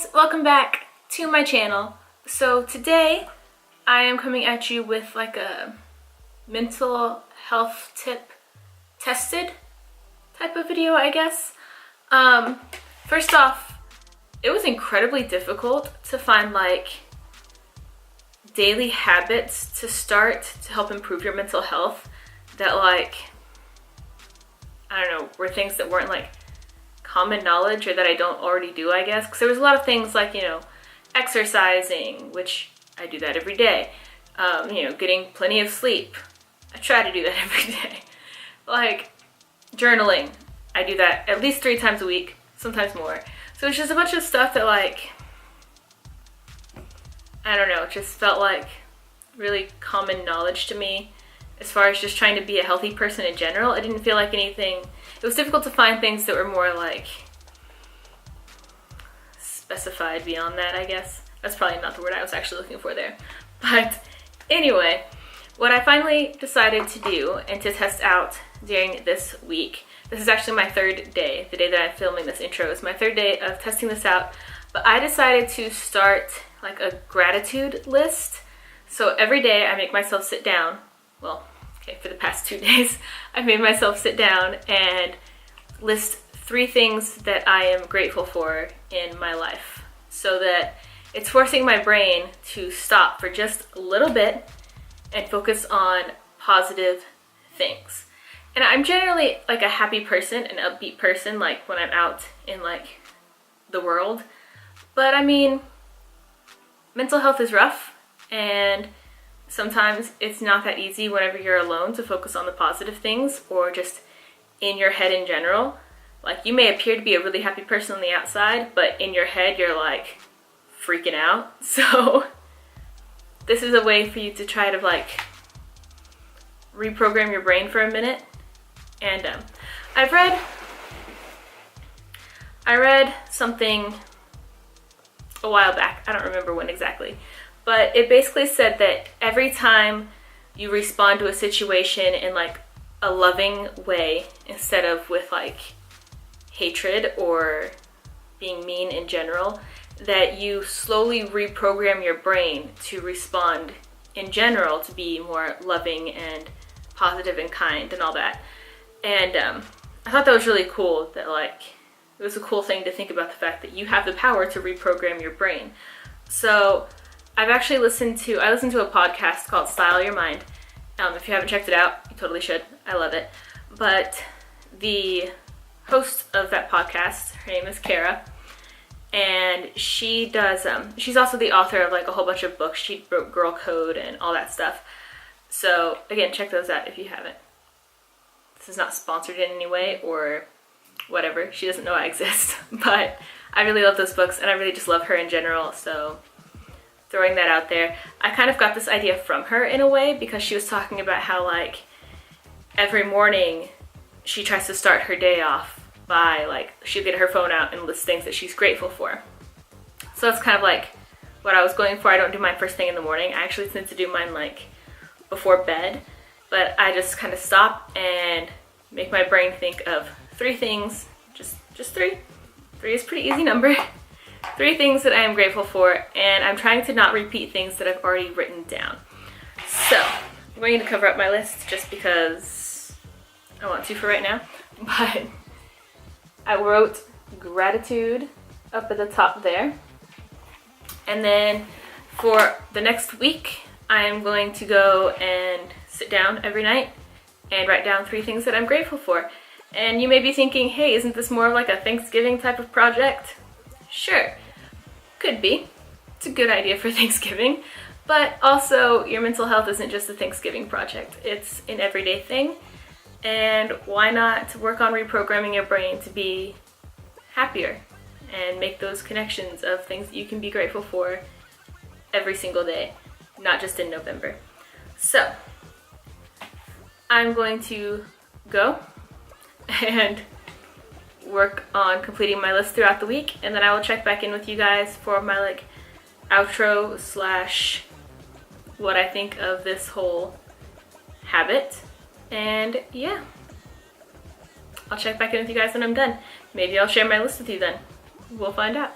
guys, welcome back to my channel. So today I am coming at you with like a mental health tip tested type of video, I guess. First off, it was incredibly difficult to find like daily habits to start to help improve your mental health that like, I don't know, were things that weren't like common knowledge or that I don't already do, I guess. Because there was a lot of things like, exercising, which I do that every day. Getting plenty of sleep. I try to do that every day. Like journaling. I do that at least 3 times a week, sometimes more. So it's just a bunch of stuff that like, I don't know, it just felt like really common knowledge to me as far as just trying to be a healthy person in general. I didn't feel like anything, it was difficult to find things that were more like specified beyond that, I guess. That's probably not the word I was actually looking for there. But anyway, what I finally decided to do and to test out during this week, this is actually my 3rd day, the day that I'm filming this intro is my 3rd day of testing this out, but I decided to start like a gratitude list. So every day I make myself sit down, for the past 2 days, I've made myself sit down and list 3 things that I am grateful for in my life, so that it's forcing my brain to stop for just a little bit and focus on positive things. And I'm generally like a happy person, an upbeat person, like when I'm out in like the world. But I mean, mental health is rough, and sometimes it's not that easy whenever you're alone to focus on the positive things or just in your head in general. Like you may appear to be a really happy person on the outside, but in your head you're like freaking out. So this is a way for you to try to like reprogram your brain for a minute. And I read something a while back, I don't remember when exactly, but it basically said that every time you respond to a situation in like a loving way instead of with like hatred or being mean in general, that you slowly reprogram your brain to respond in general to be more loving and positive and kind and all that. And I thought that was really cool, that like it was a cool thing to think about, the fact that you have the power to reprogram your brain. So I've actually listened to a podcast called Style Your Mind. If you haven't checked it out, you totally should. I love it. But the host of that podcast, her name is Kara, and she does, she's also the author of like a whole bunch of books. She wrote Girl Code and all that stuff. So again, check those out if you haven't. This is not sponsored in any way or whatever. She doesn't know I exist. But I really love those books, and I really just love her in general. So throwing that out there. I kind of got this idea from her in a way, because she was talking about how like every morning she tries to start her day off by like, she'll get her phone out and list things that she's grateful for. So that's kind of like what I was going for. I don't do mine first thing in the morning. I actually tend to do mine like before bed, but I just kind of stop and make my brain think of 3 things, just 3. 3 is a pretty easy number. 3 things that I am grateful for, and I'm trying to not repeat things that I've already written down. So I'm going to cover up my list just because I want to for right now. But I wrote gratitude up at the top there. And then for the next week, I am going to go and sit down every night and write down 3 things that I'm grateful for. And you may be thinking, hey, isn't this more like a Thanksgiving type of project? Sure, could be. It's a good idea for Thanksgiving. But also, your mental health isn't just a Thanksgiving project. It's an everyday thing. And why not work on reprogramming your brain to be happier and make those connections of things that you can be grateful for every single day, not just in November. So I'm going to go and work on completing my list throughout the week, and then I will check back in with you guys for my like outro / what I think of this whole habit. And yeah, I'll check back in with you guys when I'm done. Maybe I'll share my list with you then. We'll find out.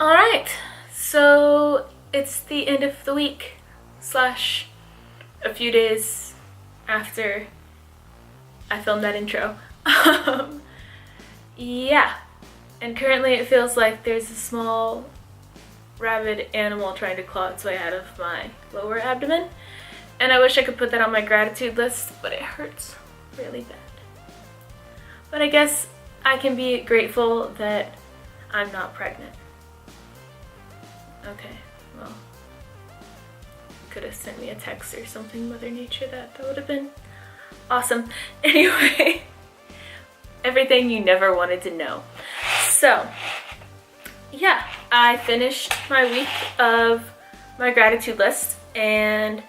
All right, so it's the end of the week slash a few days after I filmed that intro. Yeah, and currently it feels like there's a small rabid animal trying to claw its way out of my lower abdomen, and I wish I could put that on my gratitude list, but it hurts really bad. But I guess I can be grateful that I'm not pregnant. Okay, well, you could have sent me a text or something, Mother Nature, that would have been awesome. Anyway, everything you never wanted to know. So, yeah, I finished my week of my gratitude list, and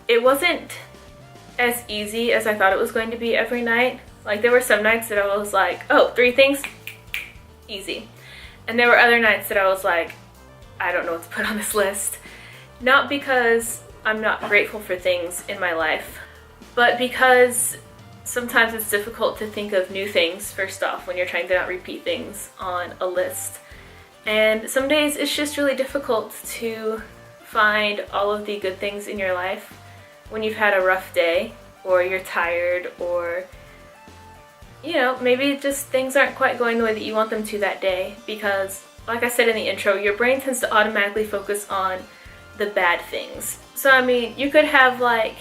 it wasn't as easy as I thought it was going to be every night. Like, there were some nights that I was like, oh, 3 things? Easy. And there were other nights that I was like, I don't know what to put on this list. Not because I'm not grateful for things in my life, but because sometimes it's difficult to think of new things, first off, when you're trying to not repeat things on a list. And some days it's just really difficult to find all of the good things in your life when you've had a rough day, or you're tired, or, you know, maybe just things aren't quite going the way that you want them to that day, because, like I said in the intro, your brain tends to automatically focus on the bad things. So, I mean, you could have like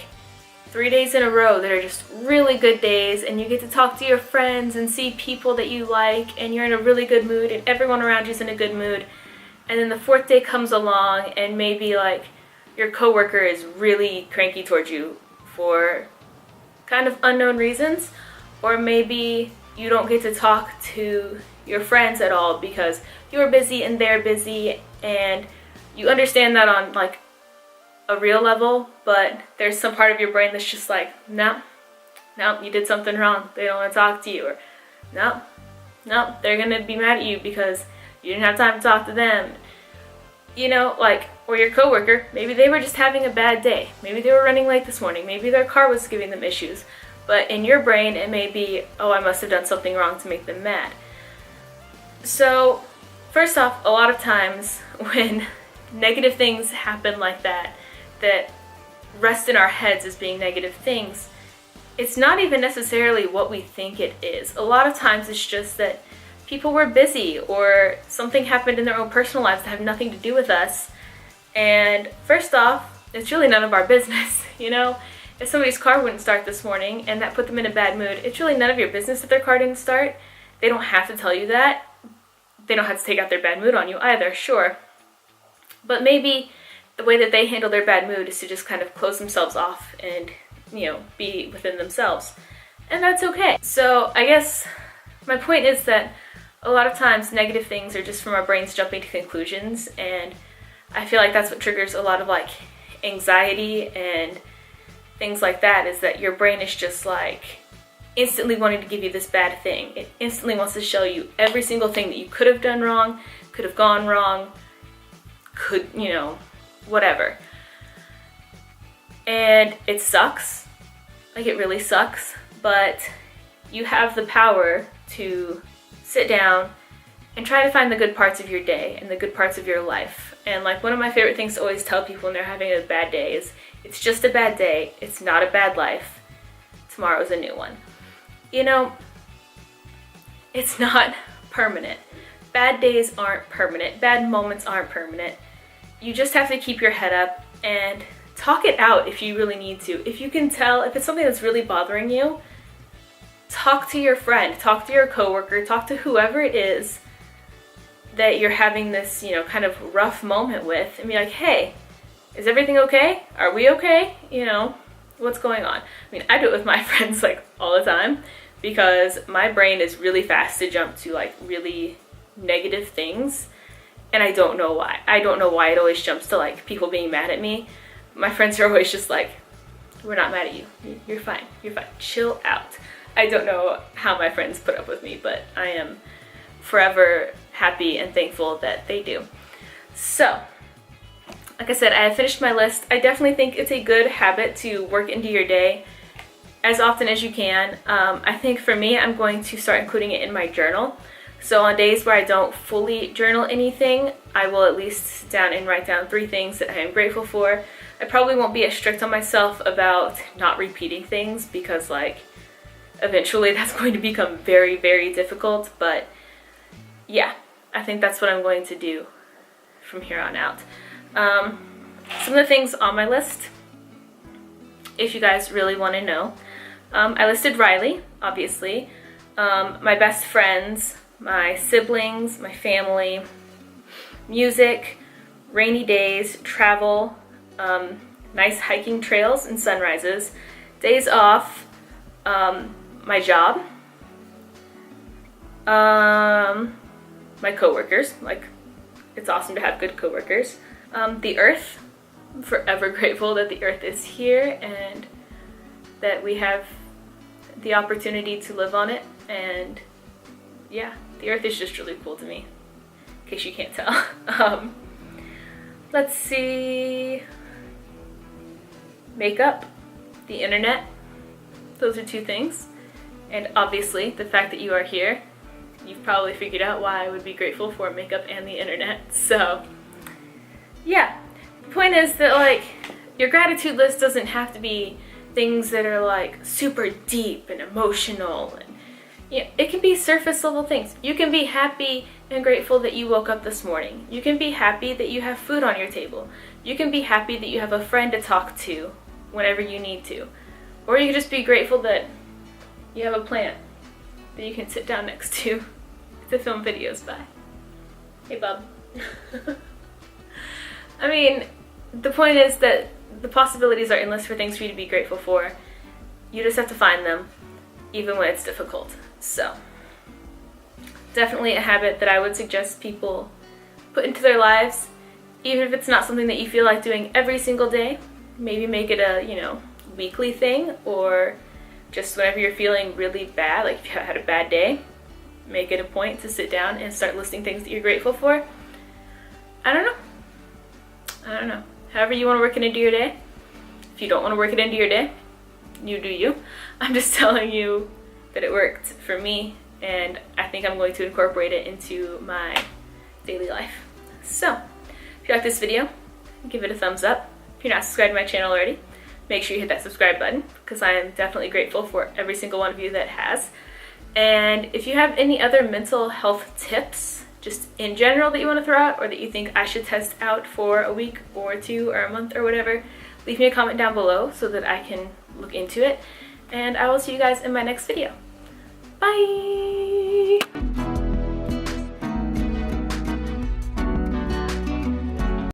3 days in a row that are just really good days, and you get to talk to your friends and see people that you like, and you're in a really good mood, and everyone around you's in a good mood. And then the 4th day comes along, and maybe like your coworker is really cranky towards you for kind of unknown reasons, or maybe you don't get to talk to your friends at all because you're busy and they're busy, and you understand that on like a real level, but there's some part of your brain that's just like, no, you did something wrong, they don't want to talk to you, or no, they're gonna be mad at you because you didn't have time to talk to them. You know, like, or your coworker, maybe they were just having a bad day, maybe they were running late this morning, maybe their car was giving them issues, but in your brain it may be, oh, I must have done something wrong to make them mad. So first off, a lot of times when negative things happen like that rest in our heads as being negative things, it's not even necessarily what we think it is. A lot of times it's just that people were busy, or something happened in their own personal lives that have nothing to do with us. And first off, it's really none of our business, you know? If somebody's car wouldn't start this morning and that put them in a bad mood, it's really none of your business that their car didn't start. They don't have to tell you that. They don't have to take out their bad mood on you either, sure. But maybe the way that they handle their bad mood is to just kind of close themselves off and, you know, be within themselves. And that's okay. So I guess my point is that a lot of times negative things are just from our brains jumping to conclusions, and I feel like that's what triggers a lot of like anxiety and things like that, is that your brain is just like instantly wanting to give you this bad thing. It instantly wants to show you every single thing that you could have done wrong, could have gone wrong, could, you know, whatever. And it sucks. Like, it really sucks, but you have the power to sit down and try to find the good parts of your day and the good parts of your life. And like, one of my favorite things to always tell people when they're having a bad day is, it's just a bad day, it's not a bad life, tomorrow's a new one. You know, it's not permanent. Bad days aren't permanent, bad moments aren't permanent. You just have to keep your head up and talk it out if you really need to. If you can tell, if it's something that's really bothering you, talk to your friend, talk to your coworker, talk to whoever it is that you're having this, you know, kind of rough moment with, and be like, hey, is everything okay? Are we okay? You know, what's going on? I mean, I do it with my friends like all the time, because my brain is really fast to jump to like really negative things, and I don't know why. I don't know why it always jumps to like people being mad at me. My friends are always just like, we're not mad at you. You're fine. You're fine. Chill out. I don't know how my friends put up with me, but I am forever happy and thankful that they do. So, like I said, I have finished my list. I definitely think it's a good habit to work into your day as often as you can. I think for me, I'm going to start including it in my journal. So on days where I don't fully journal anything, I will at least sit down and write down 3 things that I am grateful for. I probably won't be as strict on myself about not repeating things because like eventually that's going to become very, very difficult. But yeah, I think that's what I'm going to do from here on out. Some of the things on my list, if you guys really want to know, I listed Riley, obviously, my best friends, my siblings, my family, music, rainy days, travel, nice hiking trails and sunrises, days off, my job, my coworkers, like it's awesome to have good coworkers, the earth. I'm forever grateful that the earth is here and that we have the opportunity to live on it, and yeah, the earth is just really cool to me, in case you can't tell. Let's see, makeup, the internet, those are 2 things, and obviously the fact that you are here. You've probably figured out why I would be grateful for makeup and the internet. So yeah, the point is that like your gratitude list doesn't have to be things that are like super deep and emotional, and yeah, it can be surface level things. You can be happy and grateful that you woke up this morning. You can be happy that you have food on your table. You can be happy that you have a friend to talk to whenever you need to. Or you can just be grateful that you have a plant that you can sit down next to film videos by. Hey bub. I mean, the point is that the possibilities are endless for things for you to be grateful for. You just have to find them, even when it's difficult. So, definitely a habit that I would suggest people put into their lives, even if it's not something that you feel like doing every single day. Maybe make it a, weekly thing, or just whenever you're feeling really bad, like if you had a bad day, make it a point to sit down and start listing things that you're grateful for. I don't know. However you want to work it into your day. If you don't want to work it into your day, you do you. I'm just telling you that it worked for me, and I think I'm going to incorporate it into my daily life. So, if you like this video, give it a thumbs up. If you're not subscribed to my channel already, make sure you hit that subscribe button, because I am definitely grateful for every single one of you that has. And if you have any other mental health tips, just in general, that you want to throw out, or that you think I should test out for a week or 2 or a month or whatever, leave me a comment down below so that I can look into it. And I will see you guys in my next video. Bye!